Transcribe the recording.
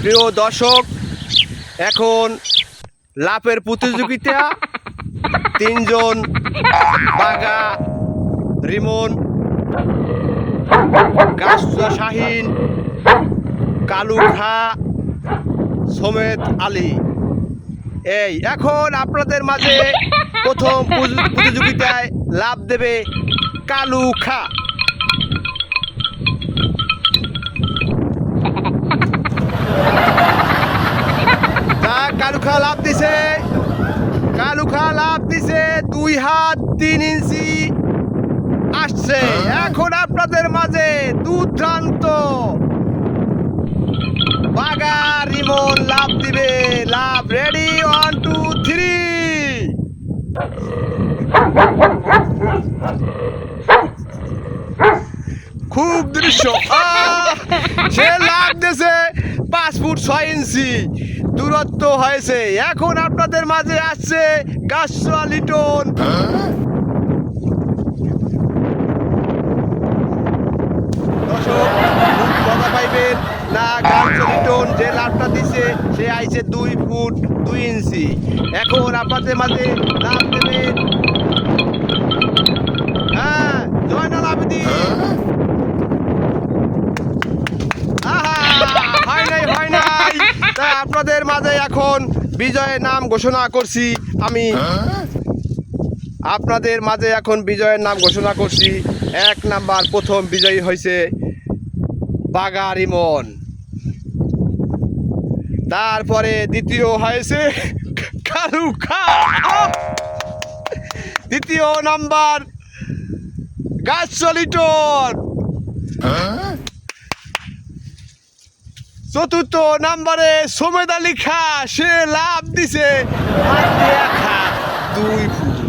প্রিয় দর্শক, এখন লাফের প্রতিযোগিতা। তিনজন বাঘা, রিমন, গাছুয়া শাহিন, কালু খা, সমেত আলী। এই এখন আপনাদের মাঝে প্রথম প্রতিযোগিতায় লাভ দেবে কালু খা। কালুখা লাভ দিছে, কালুখা লাভ দিছে 2 হাত 3 ইঞ্চি আসছে। এখন আপনাদের মাঝে দুর্দান্ত বাঘা রিমন লাভ দিবে। লাভ রেডি, 1 2 3। খুব দৃশ্য, সে লাভ দিয়েছে 5 ফুট 6 ইঞ্চি দূরত্ব হয়েছে। এখন আপনাদের মাঝে আসছে গাছুয়া লিটন। দর্শক খুব মজা পাইবেন না। গাছুয়া লিটন যে লাভটা দিছে সে আইছে 2 ফুট 2 ইঞ্চি। এখন আপনাদের মাঝে লাভ দেবেন জয়নাল আবেদিন। হয় নাই। তাই আপনাদের মাঝে এখন বিজয়ের নাম ঘোষণা করছি আমি। আপনাদের মাঝে এখন বিজয়ের নাম ঘোষণা করছি। 1 নাম্বার প্রথম বিজয়ী হয়েছে বাঘা রিমন। তারপরে দ্বিতীয় হয়েছে কালু খা। দ্বিতীয় নাম্বার গাছুয়া লিটন। চতুর্থ নাম্বারে সমেত আলী খা, সে লাভ দিছে 2 ফুট।